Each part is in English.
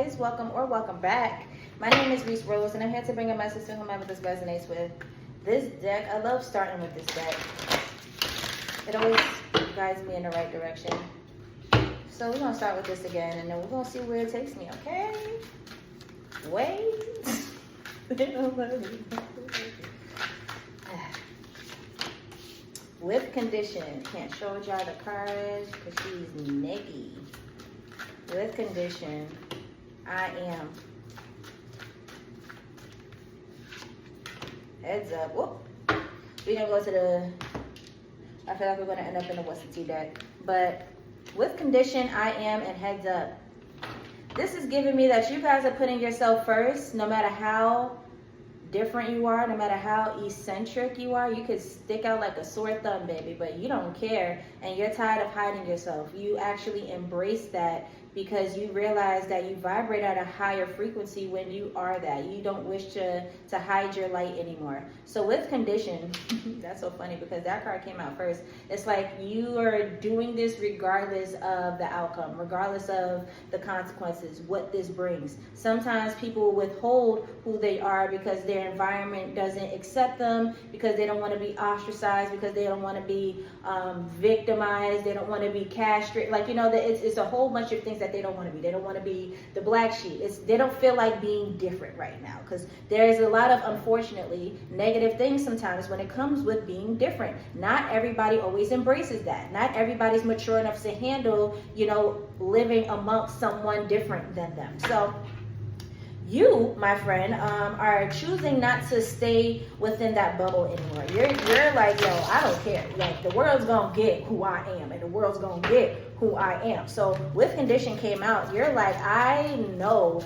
guys, welcome or welcome back. My name is Rees and I'm here to bring a message to whomever this resonates with. This deck, I love starting with this deck. It always guides me in the right direction. So we're gonna start with this again and then we're gonna see where it takes me, okay? Wait. With condition, can't show y'all the cards because she's neggy. With condition, I am. Heads up. Whoop. We're gonna go to the. I feel like we're gonna end up in the What's the Tea deck. But with condition, I am, and heads up. This is giving me that you guys are putting yourself first, no matter how different you are, no matter how eccentric you are. You could stick out like a sore thumb, baby, but you don't care and you're tired of hiding yourself. You actually embrace that because you realize that you vibrate at a higher frequency when you are that. You don't wish to hide your light anymore. So with condition, that's so funny because that card came out first. It's like you are doing this regardless of the outcome, regardless of the consequences, what this brings. Sometimes people withhold who they are because their environment doesn't accept them, because they don't want to be ostracized, because they don't want to be victimized, they don't want to be castrated. Like, you know, it's a whole bunch of things that they don't want to be. They don't want to be the black sheep. They don't feel like being different right now because there's a lot of, unfortunately, negative things sometimes when it comes with being different. Not everybody always embraces that. Not everybody's mature enough to handle, you know, living amongst someone different than them. So you, my friend, are choosing not to stay within that bubble anymore. You're like, yo, I don't care. Like, the world's gonna get who I am, and the world's gonna get who I am. So with condition came out, you're like, I know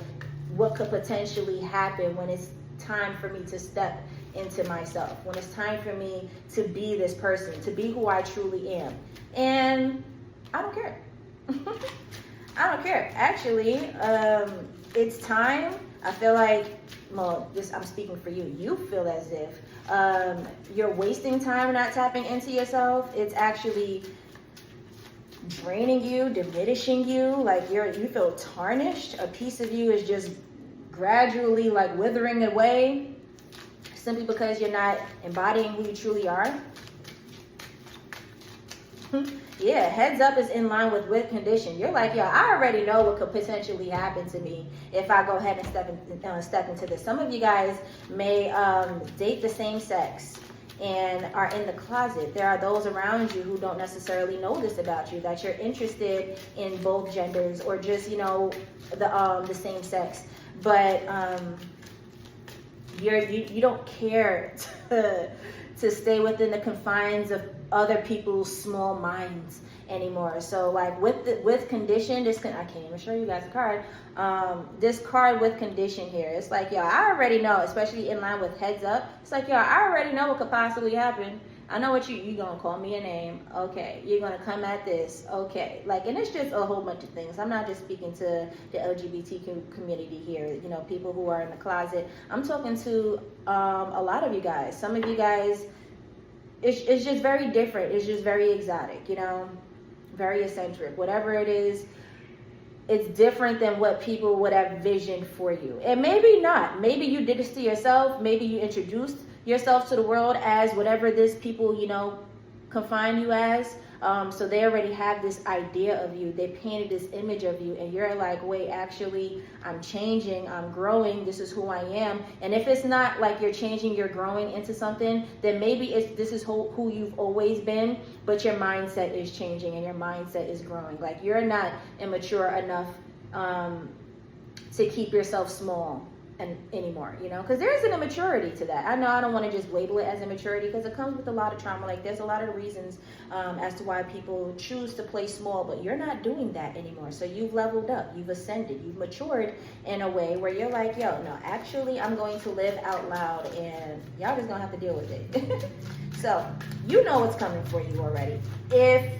what could potentially happen when it's time for me to step into myself, when it's time for me to be this person, to be who I truly am. And I don't care. I don't care. Actually, it's time. I feel like, well, I'm speaking for you. You feel as if you're wasting time not tapping into yourself. It's actually draining you, diminishing you. Like you feel tarnished. A piece of you is just gradually like withering away simply because you're not embodying who you truly are. Yeah, heads up is in line with condition. You're like, yo, I already know what could potentially happen to me if I go ahead and step into this. Some of you guys may date the same sex and are in the closet. There are those around you who don't necessarily know this about you, that you're interested in both genders or just, you know, the same sex. But you don't care to stay within the confines of other people's small minds anymore. So like with condition, I can't even show you guys the card. This card with condition here, it's like, yo, I already know, especially in line with heads up. It's like, yo, I already know what could possibly happen. I know what you're gonna call me a name. Okay. You're gonna come at this. Okay. Like, and it's just a whole bunch of things. I'm not just speaking to the LGBT community here, you know, people who are in the closet. I'm talking to a lot of you guys. Some of you guys, it's just very different. It's just very exotic, you know, very eccentric. Whatever it is, it's different than what people would have visioned for you. And maybe not. Maybe you did this to yourself. Maybe you introduced yourself to the world as whatever this people, you know, confine you as. So they already have this idea of you. They painted this image of you, and you're like, wait, actually, I'm changing, I'm growing, this is who I am. And if it's not like you're changing, you're growing into something, then maybe this is who you've always been, but your mindset is changing and your mindset is growing. Like, you're not immature enough to keep yourself small anymore, you know, because there's an immaturity to that. I know I don't want to just label it as immaturity because it comes with a lot of trauma. Like, there's a lot of reasons as to why people choose to play small, but you're not doing that anymore. So you've leveled up, you've ascended, you've matured in a way where you're like, yo, no, actually, I'm going to live out loud, and y'all just gonna have to deal with it. So you know what's coming for you already. If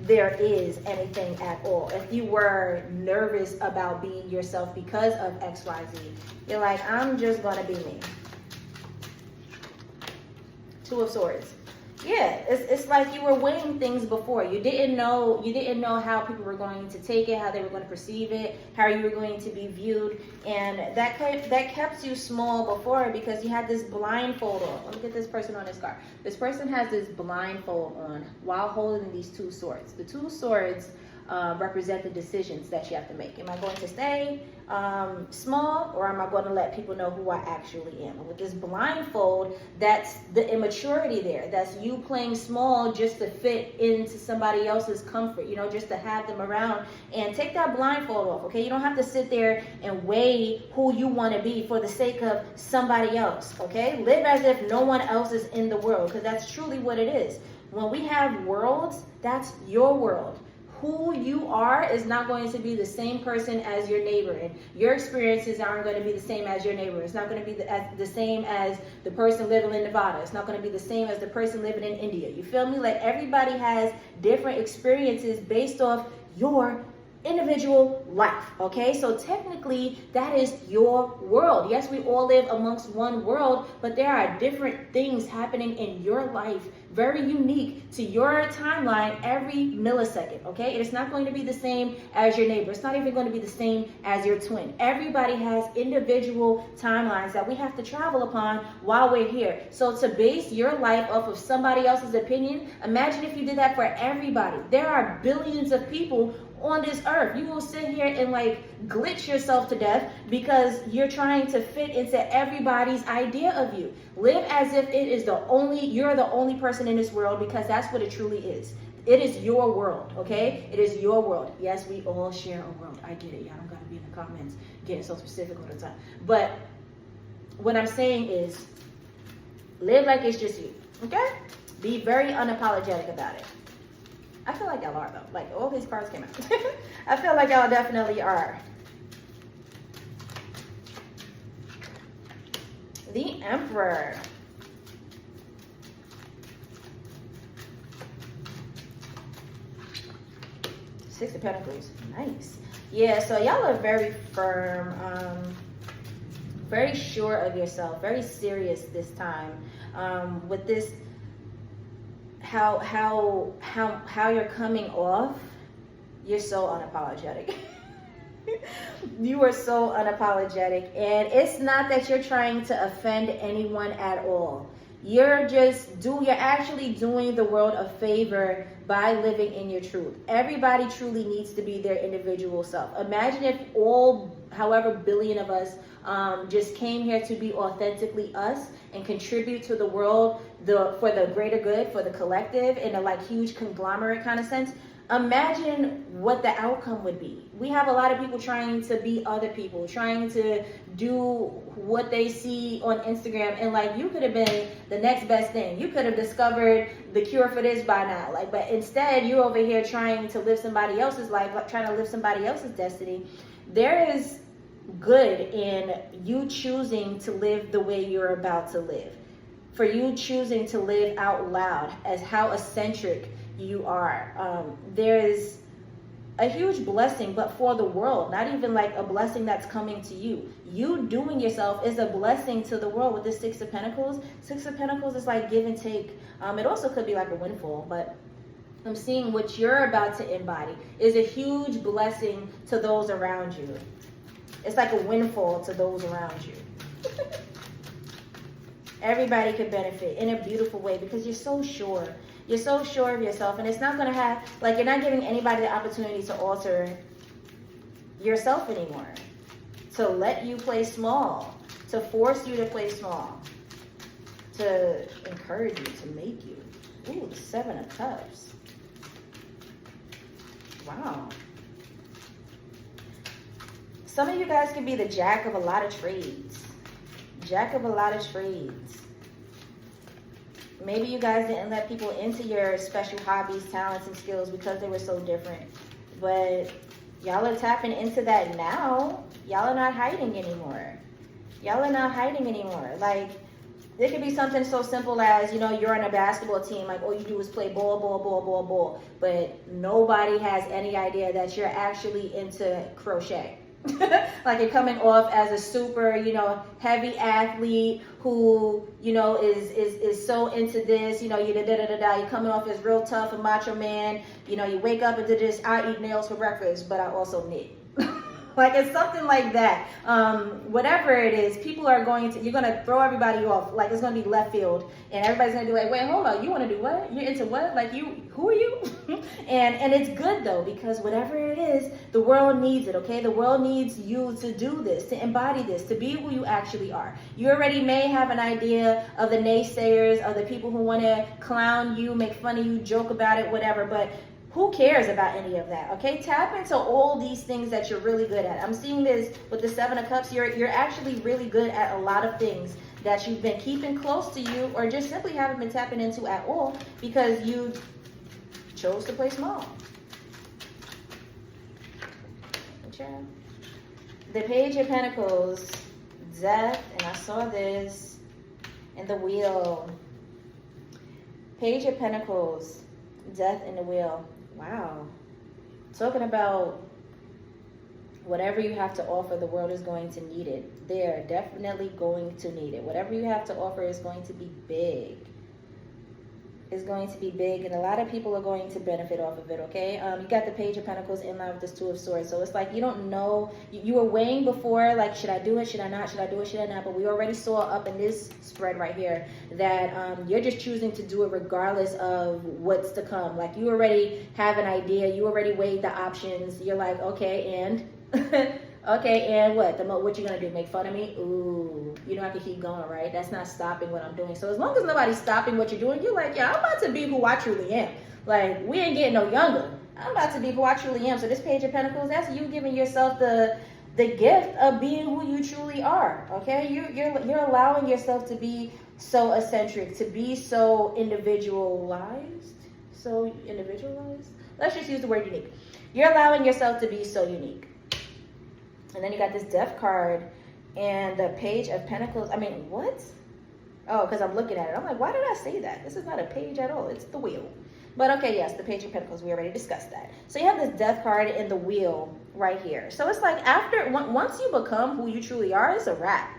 there is anything at all. If you were nervous about being yourself because of XYZ, you're like, I'm just gonna be me. Two of Swords. Yeah, it's like you were weighing things before. You didn't know how people were going to take it, how they were going to perceive it, how you were going to be viewed, and that kept you small before because you had this blindfold on. Look at this person on this card. This person has this blindfold on while holding these two swords. The two swords represent the decisions that you have to make. Am I going to stay small, or am I going to let people know who I actually am? And with this blindfold, that's the immaturity there. That's you playing small just to fit into somebody else's comfort, just to have them around. And take that blindfold off, okay? You don't have to sit there and weigh who you want to be for the sake of somebody else, okay? Live as if no one else is in the world, because that's truly what it is. When we have worlds, that's your world. Who you are is not going to be the same person as your neighbor, and your experiences aren't going to be the same as your neighbor. It's not going to be the same as the person living in Nevada. It's not going to be the same as the person living in India. You feel me? Like, everybody has different experiences based off your individual life, okay? So technically, that is your world. Yes, we all live amongst one world, but there are different things happening in your life, very unique to your timeline every millisecond, okay? It is not going to be the same as your neighbor. It's not even going to be the same as your twin. Everybody has individual timelines that we have to travel upon while we're here. So to base your life off of somebody else's opinion, imagine if you did that for everybody. There are billions of people on this earth. You will sit here and like glitch yourself to death because you're trying to fit into everybody's idea of you. Live as if you're the only person in this world, because that's what it truly is. It is your world, okay? It is your world. Yes, we all share a world. I get it. Y'all don't gotta be in the comments getting so specific all the time. But what I'm saying is, live like it's just you, okay? Be very unapologetic about it. I feel like y'all are, though. Like, all these cards came out. I feel like y'all definitely are. The Emperor. Six of Pentacles. Nice. Yeah, so y'all are very firm, very sure of yourself, very serious this time. With this, how you're coming off, you're so unapologetic. You are so unapologetic, and it's not that you're trying to offend anyone at all. You're actually doing the world a favor by living in your truth. Everybody truly needs to be their individual self. Imagine if all, however billion of us, just came here to be authentically us and contribute to the world for the greater good, for the collective, in a like huge conglomerate kind of sense. Imagine what the outcome would be. We have a lot of people trying to be other people, trying to do what they see on Instagram, and like, you could have been the next best thing. You could have discovered the cure for this by now. Like, but instead you're over here trying to live somebody else's life, like trying to live somebody else's destiny. There is good in you choosing to live the way you're about to live. For you choosing to live out loud as how eccentric you are. There is a huge blessing, but for the world, not even like a blessing that's coming to you. You doing yourself is a blessing to the world with the Six of Pentacles. Six of Pentacles is like give and take. It also could be like a windfall, but I'm seeing what you're about to embody is a huge blessing to those around you. It's like a windfall to those around you. Everybody could benefit in a beautiful way because you're so sure. You're so sure of yourself, and it's not going to have, like, you're not giving anybody the opportunity to alter yourself anymore, to let you play small, to force you to play small, to encourage you, to make you. Ooh, the Seven of Cups. Wow. Some of you guys could be the jack of a lot of trades. Jack of a lot of trades. Maybe you guys didn't let people into your special hobbies, talents, and skills because they were so different. But y'all are tapping into that now. Y'all are not hiding anymore. Y'all are not hiding anymore. Like, there could be something so simple as, you're on a basketball team. Like, all you do is play ball. But nobody has any idea that you're actually into crochet. Like you're coming off as a super, heavy athlete who, is so into this, you you're coming off as real tough, a macho man, you wake up and do this, I eat nails for breakfast, but I also knit. Like it's something like that. Whatever it is, people are you're going to throw everybody off. Like it's going to be left field and everybody's going to be like, wait, hold on. You want to do what? You're into what? Like who are you? and it's good though, because whatever it is, the world needs it. Okay. The world needs you to do this, to embody this, to be who you actually are. You already may have an idea of the naysayers, of the people who want to clown you, make fun of you, joke about it, whatever. But who cares about any of that? Okay, tap into all these things that you're really good at. I'm seeing this with the Seven of Cups. You're actually really good at a lot of things that you've been keeping close to you, or just simply haven't been tapping into at all because you chose to play small. The Page of Pentacles, Death, and I saw this, and the Wheel. Page of Pentacles, Death, and the Wheel. Wow. Talking about whatever you have to offer, the world is going to need it. They're definitely going to need it. Whatever you have to offer is going to be big. Is going to be big, and a lot of people are going to benefit off of it, okay? You got the Page of Pentacles in line with this Two of Swords, so it's like you don't know. You were weighing before, like, should I do it, should I not, should I do it, should I not? But we already saw up in this spread right here that you're just choosing to do it regardless of what's to come. Like, you already have an idea, you already weighed the options, you're like, okay, and okay, and what you gonna do, make fun of me? Ooh, you don't have to keep going, right? That's not stopping what I'm doing. So as long as nobody's stopping what you're doing, you're like, yeah, I'm about to be who I truly am. Like, we ain't getting no younger. I'm about to be who I truly am. So this Page of Pentacles, that's you giving yourself the gift of being who you truly are. Okay, you're allowing yourself to be so eccentric, to be so individualized. Let's just use the word unique. You're allowing yourself to be so unique. And then you got this Death card and the Page of Pentacles. I mean, what? Oh, because I'm looking at it. I'm like, why did I say that? This is not a page at all. It's the Wheel. But okay, yes, the Page of Pentacles. We already discussed that. So you have this Death card and the Wheel right here. So it's like once you become who you truly are, it's a wrap.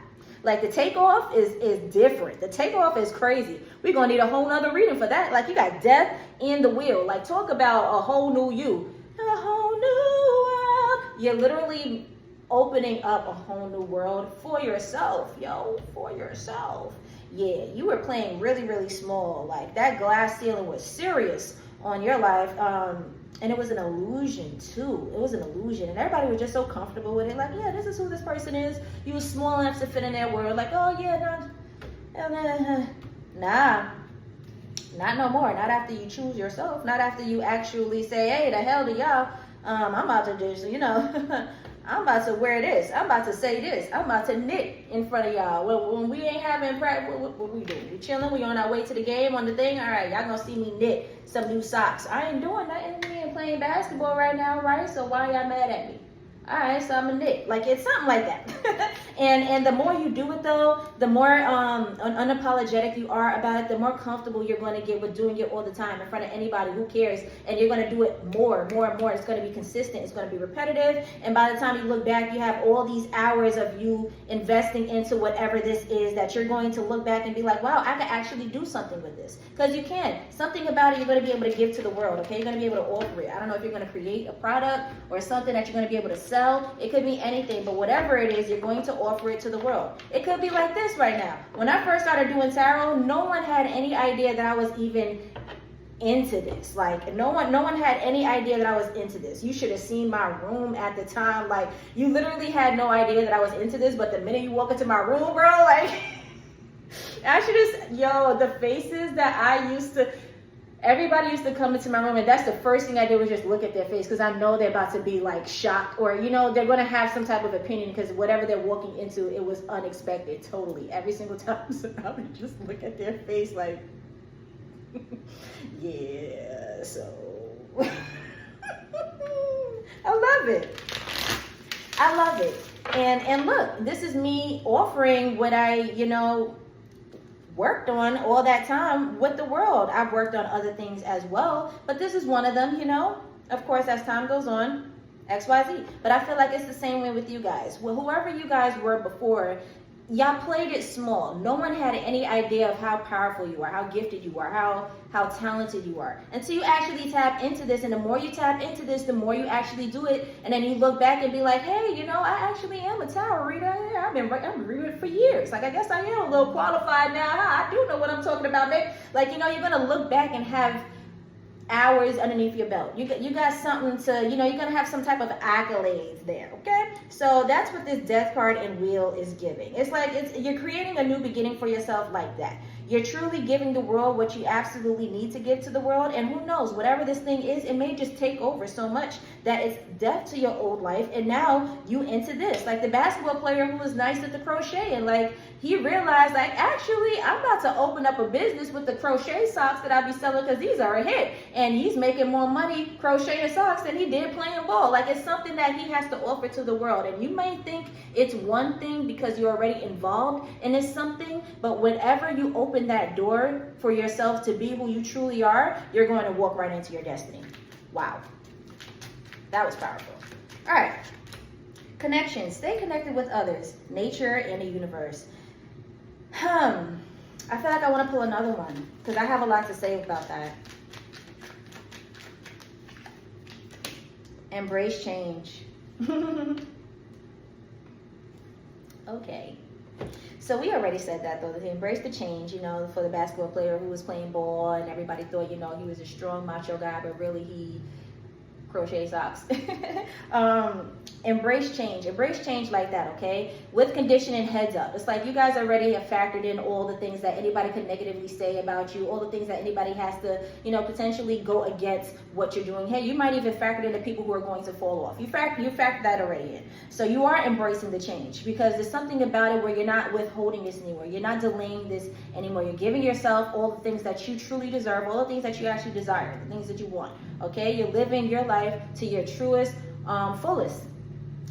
Like the takeoff is different. The takeoff is crazy. We're going to need a whole nother reading for that. Like you got Death and the Wheel. Like talk about a whole new you. A whole new world. You're literally opening up a whole new world for yourself, for yourself. Yeah, you were playing really, really small. Like that glass ceiling was serious on your life. And it was an illusion too. It was an illusion. And everybody was just so comfortable with it. Like, yeah, this is who this person is. You was small enough to fit in their world. Like, oh yeah, nah, not no more. Not after you choose yourself. Not after you actually say, hey, the hell to y'all. I'm about to just, I'm about to wear this. I'm about to say this. I'm about to knit in front of y'all. When we ain't having practice, what we doing? We chilling. We on our way to the game on the thing. All right, y'all gonna see me knit some new socks. I ain't doing nothing. We ain't playing basketball right now, right? So why y'all mad at me? All right, so I'm a knit. Like it's something like that. and the more you do it though, the more unapologetic you are about it, the more comfortable you're going to get with doing it all the time in front of anybody. Who cares? And you're going to do it more and more. It's going to be consistent. It's going to be repetitive. And by the time you look back, you have all these hours of you investing into whatever this is that you're going to look back and be like, wow, I could actually do something with this. Because you can. Something about it you're going to be able to give to the world. Okay, you're going to be able to offer it. I don't know if you're going to create a product or something that you're going to be able to sell. It could be anything, but whatever it is, you're going to offer it to the world. It could be like this right now. When I first started doing tarot, no one had any idea that I was even into this. Like no one had any idea that I was into this. You should have seen my room at the time. Like you literally had no idea that I was into this, but the minute you walk into my room, bro, like I should just, the faces that I used to, everybody used to come into my room and that's the first thing I did was just look at their face because I know they're about to be like shocked or, they're going to have some type of opinion because whatever they're walking into, it was unexpected totally. Every single time. So I would just look at their face like, yeah, so I love it. I love it. And look, this is me offering what I, worked on all that time with the world. I've worked on other things as well, but this is one of them, Of course, as time goes on, XYZ. But I feel like it's the same way with you guys. Well, whoever you guys were before, y'all played it small. No one had any idea of how powerful you are, how gifted you are, how talented you are. Until you actually tap into this, and the more you tap into this, the more you actually do it, and then you look back and be like, hey, you know, I actually am a tarot reader. Yeah, I've been reading it for years. Like, I guess I am a little qualified now. Huh? I do know what I'm talking about, babe. Like, you know, you're gonna look back and have hours underneath your belt. You got something to, you know, you're gonna have some type of accolades there. Okay, so that's what this Death card and Wheel is giving. It's like you're creating a new beginning for yourself like that. You're truly giving the world what you absolutely need to give to the world, and who knows, whatever this thing is, it may just take over so much that it's death to your old life, and now you into this. Like the basketball player who was nice at the crochet, and like he realized, like, actually I'm about to open up a business with the crochet socks that I be selling, because these are a hit, and he's making more money crocheting socks than he did playing ball. Like, it's something that he has to offer to the world, and you may think it's one thing because you're already involved in this something, but whenever you open that door for yourself to be who you truly are, you're going to walk right into your destiny. Wow, that was powerful. All right, connection. Stay connected with others, nature, and the universe. I feel like I want to pull another one because I have a lot to say about that. Embrace change. Okay. So we already said that, though, to embrace the change, you know, for the basketball player who was playing ball and everybody thought, you know, he was a strong macho guy, but really he crochet socks. Embrace change like that, okay? With condition and heads up. It's like you guys already have factored in all the things that anybody could negatively say about you, all the things that anybody has to, you know, potentially go against what you're doing. Hey, you might even factor in the people who are going to fall off. You factor that already in. So you are embracing the change because there's something about it where you're not withholding this anymore. You're not delaying this anymore. You're giving yourself all the things that you truly deserve, all the things that you actually desire, the things that you want, okay? You're living your life to your truest, fullest.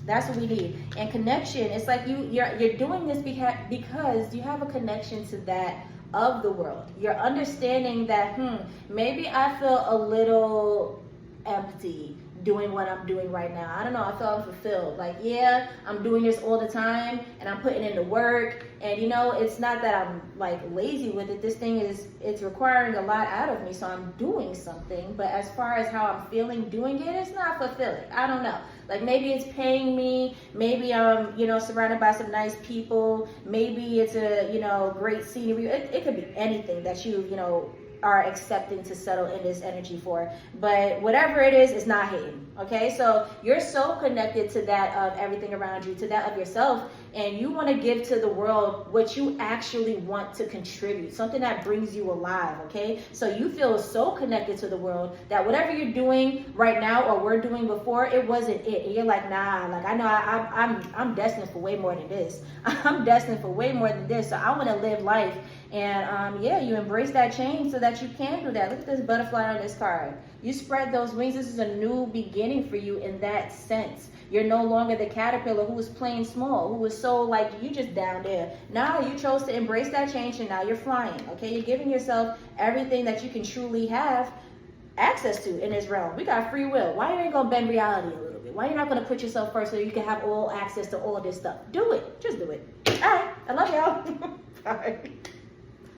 That's what we need. And connection, it's like you're doing this because you have a connection to that of the world. You're understanding that, maybe I feel a little empty doing what I'm doing right now. I don't know, I feel unfulfilled. Like, yeah, I'm doing this all the time and I'm putting in the work, and you know, it's not that I'm like lazy with it. This thing it's requiring a lot out of me, so I'm doing something, but as far as how I'm feeling doing it, it's not fulfilling. I don't know. Like, maybe it's paying me, maybe I'm, you know, surrounded by some nice people, maybe it's a, you know, great scenery. It could be anything that you know, are accepting to settle in this energy for. But whatever it is, it's not hidden. Okay, so you're so connected to that of everything around you, to that of yourself, and you want to give to the world what you actually want to contribute, something that brings you alive. Okay, so you feel so connected to the world that whatever you're doing right now or were doing before, it wasn't it, and you're like, nah, like I know I'm destined for way more than this. I'm destined for way more than this, so I want to live life. And yeah, you embrace that change so that you can do that. Look at this butterfly on this card. You spread those wings. This is a new beginning for you in that sense. You're no longer the caterpillar who was playing small, who was so like you just down there. Now you chose to embrace that change, and now you're flying. Okay, you're giving yourself everything that you can truly have access to in this realm. We got free will. Why you ain't gonna bend reality a little bit? Why you not gonna put yourself first so you can have all access to all this stuff? Do it. Just do it. All right. I love y'all. Bye.